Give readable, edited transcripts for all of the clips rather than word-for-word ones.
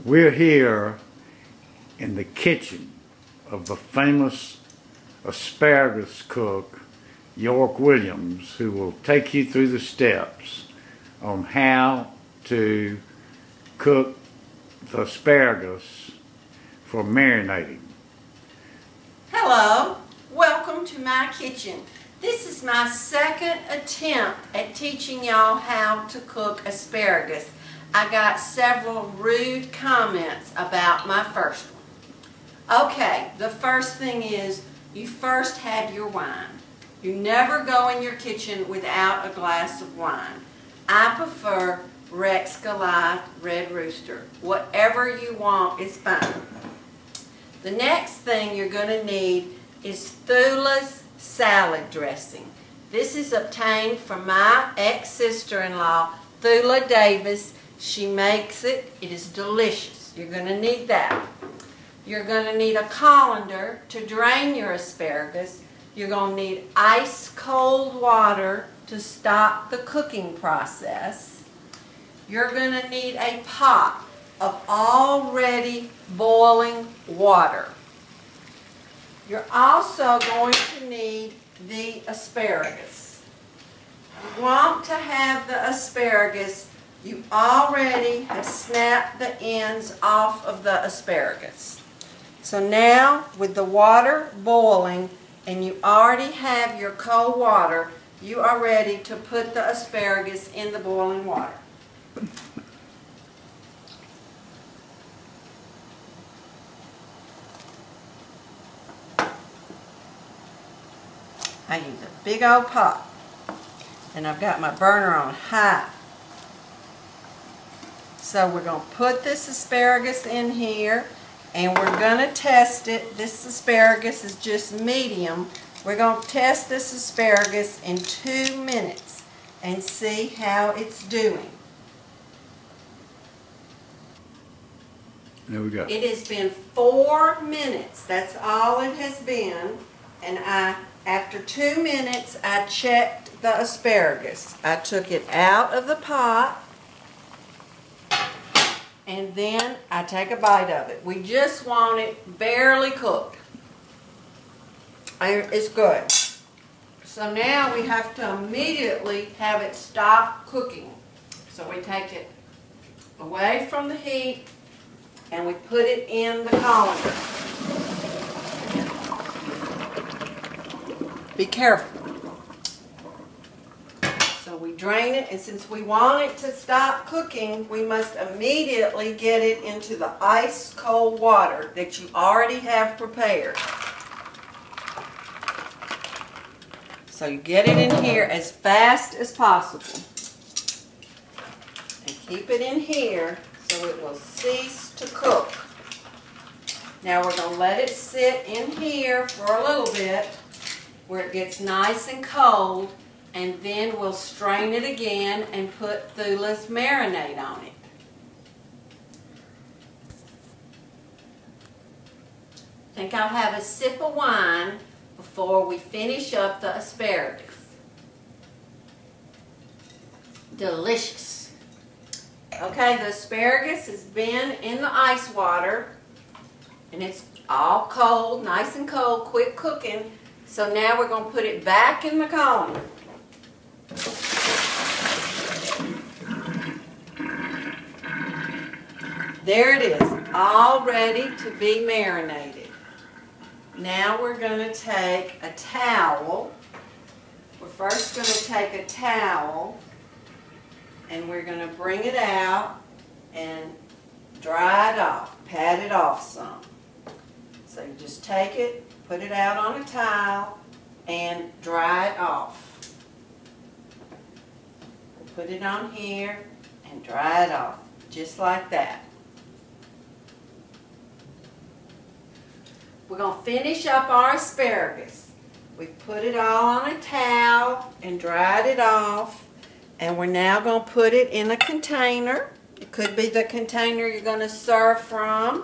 We're here in the kitchen of the famous asparagus cook, York Williams, who will take you through the steps on how to cook the asparagus for marinating. Hello, welcome to my kitchen. This is my second attempt at teaching y'all how to cook asparagus. I got several rude comments about my first one. Okay, the first thing is you first have your wine. You never go in your kitchen without a glass of wine. I prefer Rex Goliath Red Rooster. Whatever you want is fine. The next thing you're going to need is Thula's salad dressing. This is obtained from my ex-sister-in-law, Thula Davis. She makes it. It is delicious. You're going to need that. You're going to need a colander to drain your asparagus. You're going to need ice cold water to stop the cooking process. You're going to need a pot of already boiling water. You're also going to need the asparagus. You want to have the asparagus. You already have snapped the ends off of the asparagus. So now, with the water boiling and you already have your cold water, you are ready to put the asparagus in the boiling water. I use a big old pot, and I've got my burner on high. So we're going to put this asparagus in here, and we're going to test it. This asparagus is just medium. We're going to test this asparagus in 2 minutes and see how it's doing. There we go. It has been 4 minutes. That's all it has been. And after 2 minutes, I checked the asparagus. I took it out of the pot, and then I take a bite of it. We just want it barely cooked. It's good. So now we have to immediately have it stop cooking. So we take it away from the heat and we put it in the colander. Be careful. So we drain it, and since we want it to stop cooking, we must immediately get it into the ice cold water that you already have prepared. So you get it in here as fast as possible. And keep it in here so it will cease to cook. Now we're going to let it sit in here for a little bit where it gets nice and cold, and then we'll strain it again and put Thula's marinate on it. I think I'll have a sip of wine before we finish up the asparagus. Delicious. Okay, the asparagus has been in the ice water, and it's all cold, nice and cold, quick cooking. So now we're going to put it back in the colander. There it is, all ready to be marinated. Now we're going to take a towel. We're first going to take a towel and we're going to bring it out and dry it off, pat it off some. So you just take it, put it out on a towel, and dry it off. Put it on here and dry it off, just like that. We're going to finish up our asparagus. We've put it all on a towel and dried it off, and we're now going to put it in a container. It could be the container you're going to serve from.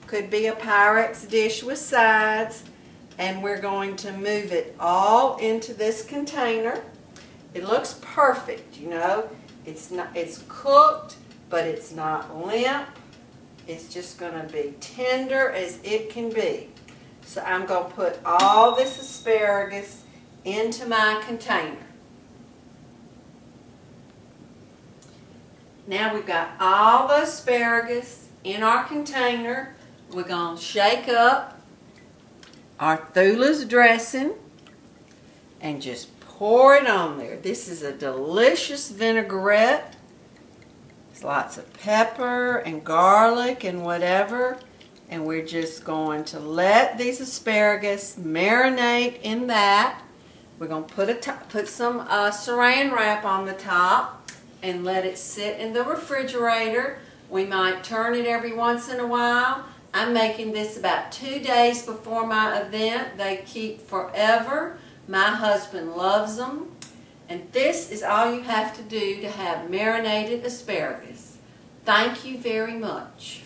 Could be a Pyrex dish with sides. And we're going to move it all into this container. It looks perfect, you know. It's cooked, but it's not limp. It's just going to be tender as it can be. So I'm going to put all this asparagus into my container. Now we've got all the asparagus in our container. We're going to shake up our Thula's dressing and just pour it on there. This is a delicious vinaigrette. There's lots of pepper and garlic and whatever. And we're just going to let these asparagus marinate in that. We're going to put some saran wrap on the top and let it sit in the refrigerator. We might turn it every once in a while. I'm making this about 2 days before my event. They keep forever. My husband loves them. And this is all you have to do to have marinated asparagus. Thank you very much.